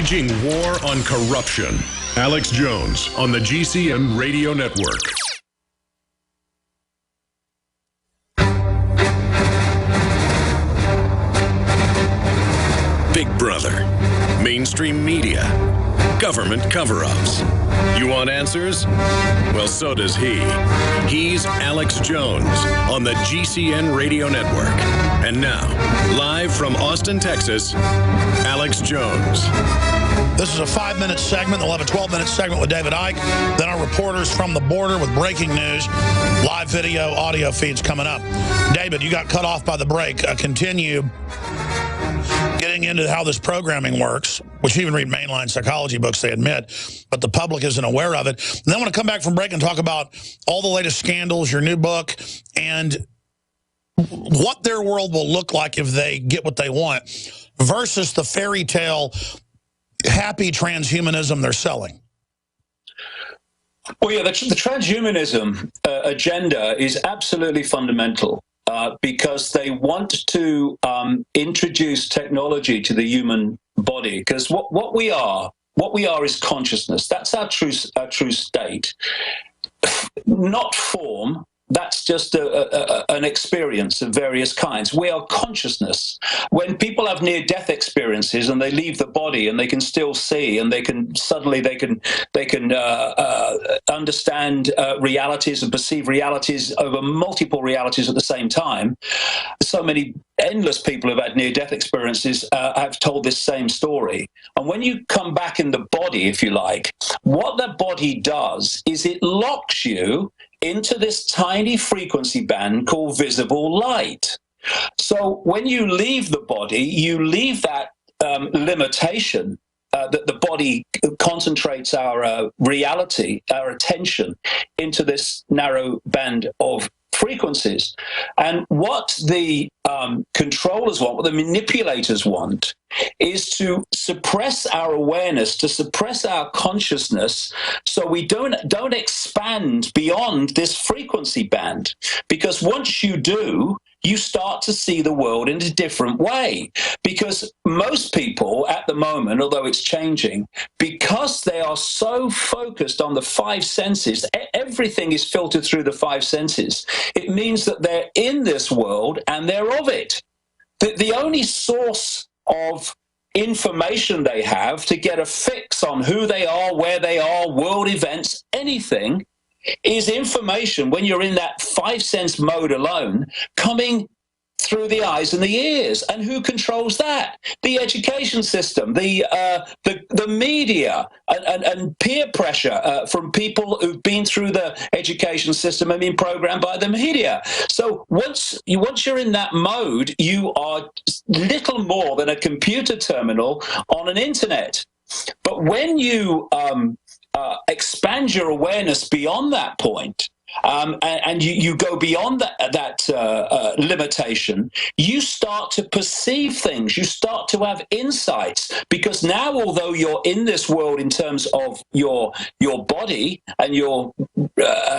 Waging war on corruption. Alex Jones on the GCN Radio Network. Big Brother, mainstream media, government cover-ups. You want answers? Well, so does he. He's Alex Jones on the GCN Radio Network. And now, live from Austin, Texas, Alex Jones. This is a 5-minute segment. We'll have a 12-minute segment with David Icke. Then our reporters from the border with breaking news, live video, audio feeds coming up. David, you got cut off by the break. Continue getting into how this programming works, which you even read mainline psychology books, they admit, but the public isn't aware of it. And then I want to come back from break and talk about all the latest scandals, your new book, and what their world will look like if they get what they want versus the fairy tale happy transhumanism they're selling. Well, yeah, the transhumanism agenda is absolutely fundamental because they want to introduce technology to the human body. Because what we are is consciousness. That's our true state, not form. That's just an experience of various kinds. We are consciousness. When people have near-death experiences and they leave the body and they can still see and they can understand realities and perceive realities over multiple realities at the same time. So many endless people who've had near-death experiences have told this same story. And when you come back in the body, if you like, what the body does is it locks you into this tiny frequency band called visible light. So when you leave the body, you leave that limitation that the body concentrates our reality, our attention, into this narrow band of frequencies. And what the controllers want, what the manipulators want, is to suppress our awareness, to suppress our consciousness, so we don't expand beyond this frequency band. Because once you do, you start to see the world in a different way. Because most people at the moment, although it's changing, because they are so focused on the five senses, everything is filtered through the five senses. It means that they're in this world and they're of it. The only source of information they have to get a fix on who they are, where they are, world events, anything, is information when you're in that five-sense mode alone, coming through the eyes and the ears. And who controls that? The education system, the media, and peer pressure from people who've been through the education system and been programmed by the media. So once you're in that mode, you are little more than a computer terminal on an internet. But when you expand your awareness beyond that point, and you go beyond that limitation, you start to perceive things, you start to have insights, because now, although you're in this world in terms of your body and your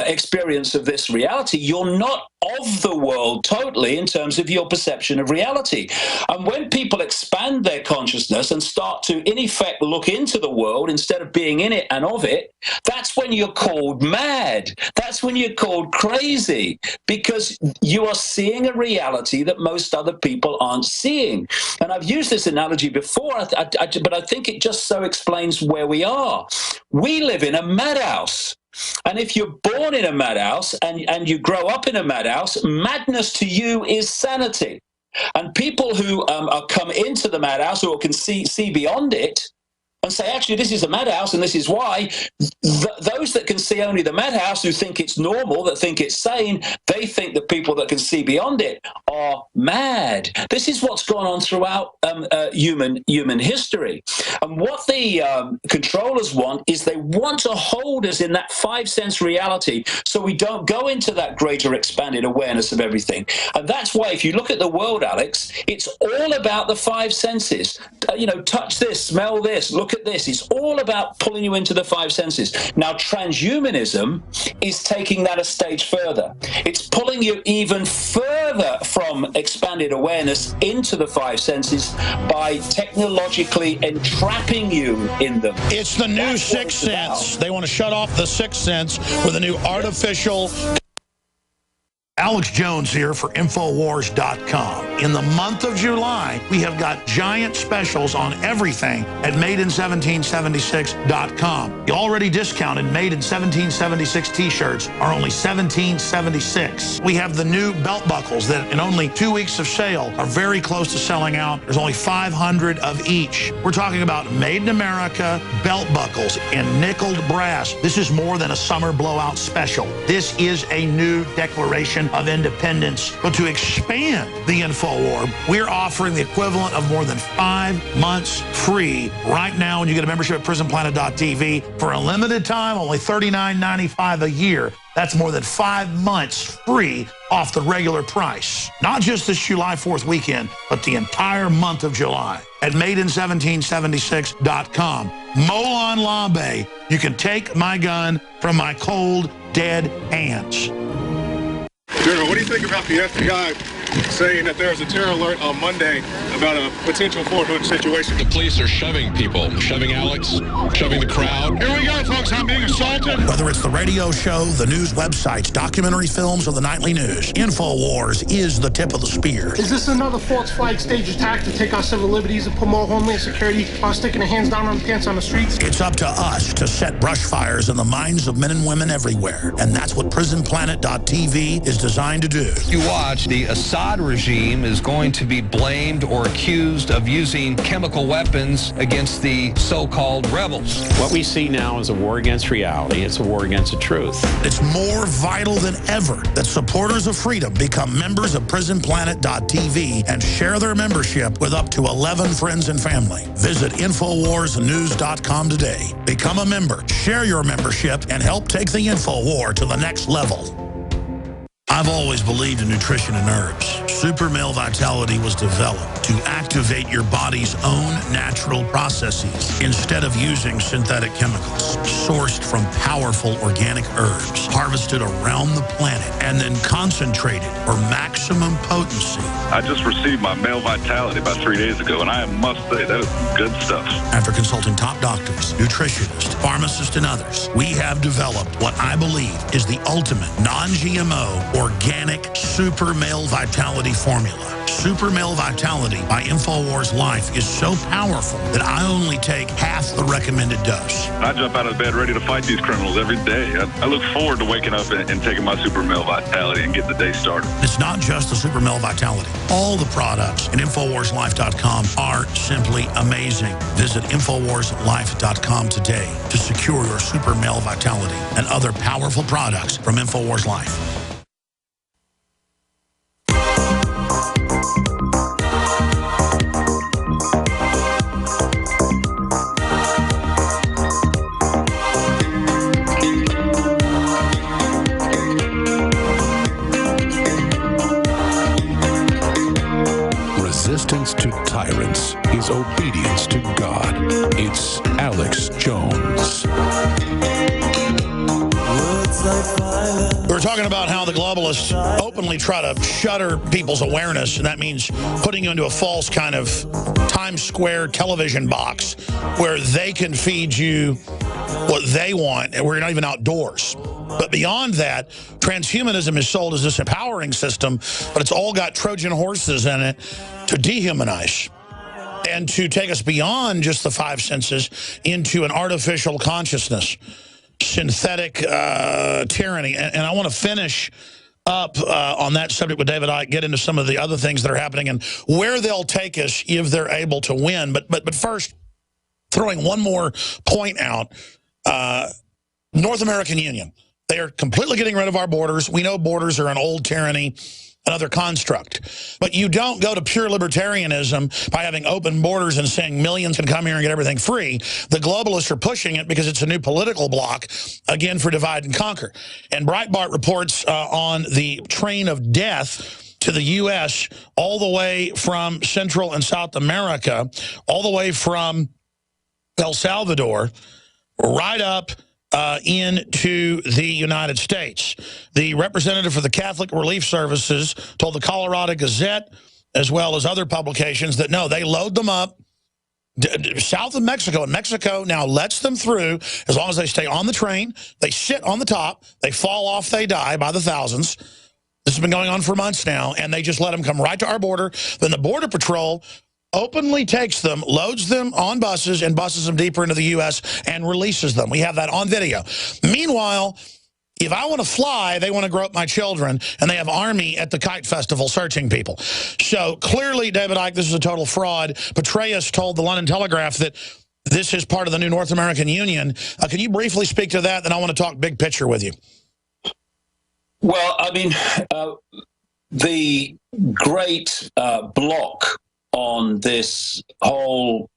experience of this reality, you're not of the world totally in terms of your perception of reality. And when people expand their consciousness and start to, in effect, look into the world instead of being in it and of it, that's when you're called mad. That's when you're called crazy, because you are seeing a reality that most other people aren't seeing. And I've used this analogy before, but I think it just so explains where we are. We live in a madhouse. And if you're born in a madhouse and you grow up in a madhouse, madness to you is sanity. And people who come into the madhouse or can see beyond it and say, actually, this is a madhouse and this is why, those that can see only the madhouse, who think it's normal, that think it's sane, they think that people that can see beyond it are mad. This is what's gone on throughout human history. And what the controllers want is they want to hold us in that five-sense reality so we don't go into that greater expanded awareness of everything. And that's why, if you look at the world, Alex, it's all about the five senses. touch this, smell this, look at this. It's all about pulling you into the five senses. Now, transhumanism is taking that a stage further. It's pulling you even further from expanded awareness into the five senses by technologically entrapping you in them. It's the new sixth sense. They want to shut off the sixth sense with a new artificial... Alex Jones here for Infowars.com. In the month of July, we have got giant specials on everything at Made-in-1776.com. The already discounted Made-in-1776 t-shirts are only $17.76. We have the new belt buckles that in only 2 weeks of sale are very close to selling out. There's only 500 of each. We're talking about Made in America belt buckles in nickeled brass. This is more than a summer blowout special. This is a new declaration of independence. But to expand the InfoWar, we're offering the equivalent of more than 5 months free right now when you get a membership at PrisonPlanet.tv for a limited time, only $39.95 a year. That's more than 5 months free off the regular price. Not just this July 4th weekend, but the entire month of July at Made-in-1776.com. Molon Labe, you can take my gun from my cold, dead hands. General, what do you think about the FBI saying that there's a terror alert on Monday about a potential Fort Hood situation? The police are shoving people, shoving Alex, shoving the crowd. Here we go, folks. I'm being assaulted. Whether it's the radio show, the news websites, documentary films, or the nightly news, InfoWars is the tip of the spear. Is this another false flag stage attack to take our civil liberties and put more homeland security while sticking their hands down on the pants on the streets? It's up to us to set brush fires in the minds of men and women everywhere. And that's what PrisonPlanet.tv is designed to do. You watch, the Assad regime is going to be blamed or accused of using chemical weapons against the so-called rebels. What we see now is a war against reality. It's a war against the truth. It's more vital than ever that supporters of freedom become members of PrisonPlanet.tv and share their membership with up to 11 friends and family. Visit InfoWarsNews.com today. Become a member, share your membership, and help take the InfoWar to the next level. I've always believed in nutrition and herbs. Super Male Vitality was developed to activate your body's own natural processes instead of using synthetic chemicals. Sourced from powerful organic herbs, harvested around the planet, and then concentrated for maximum potency. I just received my Male Vitality about 3 days ago, and I must say, that is good stuff. After consulting top doctors, nutritionists, pharmacists, and others, we have developed what I believe is the ultimate non-GMO organic Super Male Vitality formula. Super Male Vitality by InfoWars Life is so powerful that I only take half the recommended dose. I jump out of bed ready to fight these criminals every day. I look forward to waking up and taking my Super Male Vitality and getting the day started. It's not just the Super Male Vitality. All the products at InfoWarsLife.com are simply amazing. Visit InfoWarsLife.com today to secure your Super Male Vitality and other powerful products from InfoWars Life. Resistance to tyrants is obedience to God. It's Alex Jones. We were talking about how the globalists openly try to shutter people's awareness, and that means putting you into a false kind of Times Square television box where they can feed you what they want, and we're not even outdoors. But beyond that, transhumanism is sold as this empowering system, but it's all got Trojan horses in it to dehumanize and to take us beyond just the five senses into an artificial consciousness, synthetic tyranny. And I want to finish up on that subject with David Icke, get into some of the other things that are happening and where they'll take us if they're able to win. But first, throwing one more point out, North American Union. They are completely getting rid of our borders. We know borders are an old tyranny, another construct. But you don't go to pure libertarianism by having open borders and saying millions can come here and get everything free. The globalists are pushing it because it's a new political bloc, again, for divide and conquer. And Breitbart reports on the train of death to the U.S. all the way from Central and South America, all the way from El Salvador, right up into the United States. The representative for the Catholic Relief Services told the Colorado Gazette, as well as other publications, that no, they load them up south of Mexico, and Mexico now lets them through as long as they stay on the train. They sit on the top, they fall off, they die by the thousands. This has been going on for months now, and they just let them come right to our border. Then the Border Patrol openly takes them, loads them on buses, and buses them deeper into the U.S. and releases them. We have that on video. Meanwhile, if I want to fly, they want to grow up my children, and they have Army at the Kite Festival searching people. So clearly, David Icke, this is a total fraud. Petraeus told the London Telegraph that this is part of the new North American Union. Can you briefly speak to that? Then I want to talk big picture with you. Well, I mean, the great block on this whole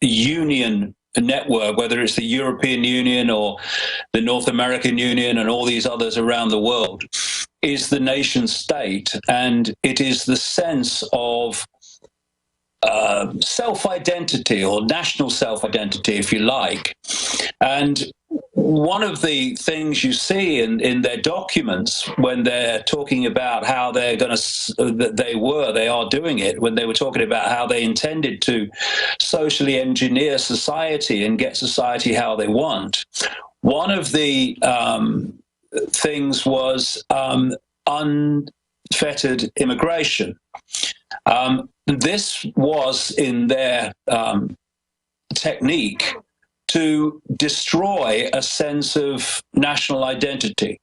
union network, whether it's the European Union or the North American Union and all these others around the world, is the nation state. And it is the sense of self-identity, or national self-identity, if you like. And one of the things you see in their documents when they're talking about how they're going to, they are doing it, when they were talking about how they intended to socially engineer society and get society how they want, one of the things was unfettered immigration. This was in their technique to destroy a sense of national identity.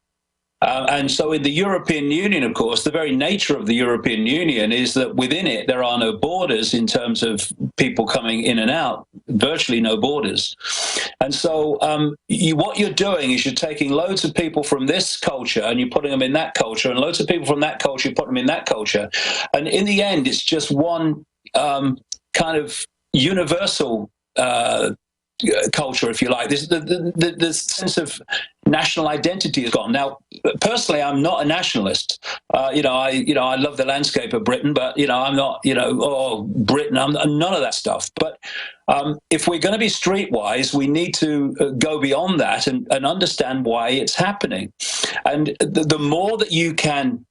And so in the European Union, of course, the very nature of the European Union is that within it, there are no borders in terms of people coming in and out, virtually no borders. And so what you're doing is you're taking loads of people from this culture and you're putting them in that culture, and loads of people from that culture, you're putting them in that culture. And in the end, it's just one kind of universal culture, if you like. The sense of national identity is gone. Now, personally, I'm not a nationalist. I love the landscape of Britain, but I'm not. Britain. I'm none of that stuff. But if we're going to be streetwise, we need to go beyond that and understand why it's happening. And the more that you can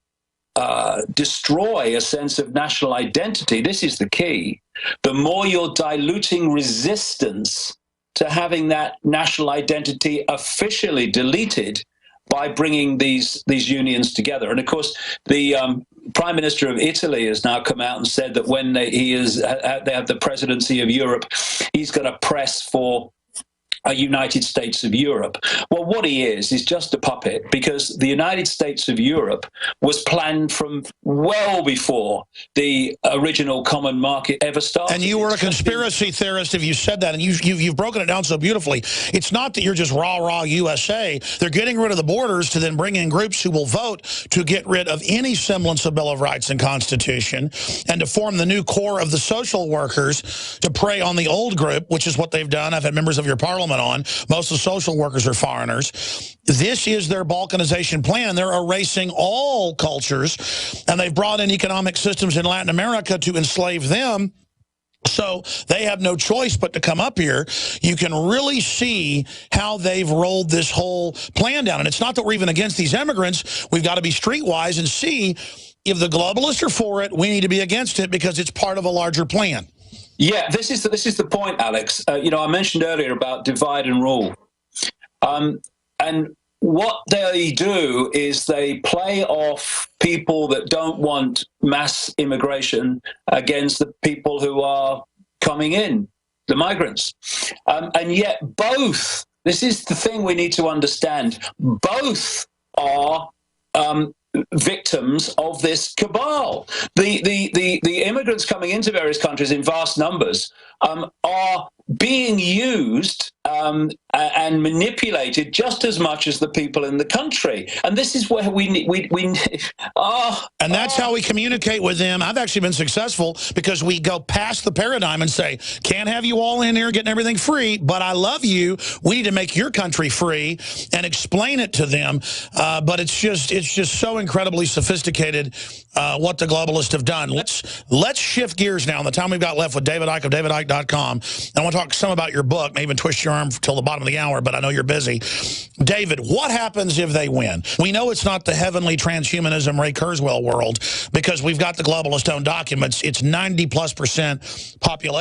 destroy a sense of national identity, this is the key, the more you're diluting resistance to having that national identity officially deleted by bringing these unions together. And of course, the Prime Minister of Italy has now come out and said that when they have the presidency of Europe, he's going to press for a United States of Europe. Well, what he is just a puppet, because the United States of Europe was planned from well before the original common market ever started. And you were a conspiracy theorist if you said that, and you've broken it down so beautifully. It's not that you're just rah-rah USA. They're getting rid of the borders to then bring in groups who will vote to get rid of any semblance of Bill of Rights and Constitution, and to form the new core of the social workers to prey on the old group, which is what they've done. I've had members of your parliament on. Most of the social workers are foreigners. This is their balkanization plan. They're erasing all cultures, and they've brought in economic systems in Latin America to enslave them. So they have no choice but to come up here. You can really see how they've rolled this whole plan down. And it's not that we're even against these immigrants. We've got to be streetwise and see if the globalists are for it, we need to be against it because it's part of a larger plan. Yeah, this is the point, Alex. I mentioned earlier about divide and rule. And what they do is they play off people that don't want mass immigration against the people who are coming in, the migrants. And yet both, this is the thing we need to understand, both are victims of this cabal. The immigrants coming into various countries in vast numbers are being used and manipulated just as much as the people in the country. And this is where and that's how we communicate with them. I've actually been successful because we go past the paradigm and say, can't have you all in here getting everything free, but I love you. We need to make your country free, and explain it to them. But it's just so incredibly sophisticated what the globalists have done. Let's shift gears now in the time we've got left with David Icke of DavidIcke.com. And I want to talk some about your book, maybe even twist your arm till the bottom of the hour, but I know you're busy. David, what happens if they win? We know it's not the heavenly transhumanism Ray Kurzweil world, because we've got the globalist-owned documents. It's 90+% population.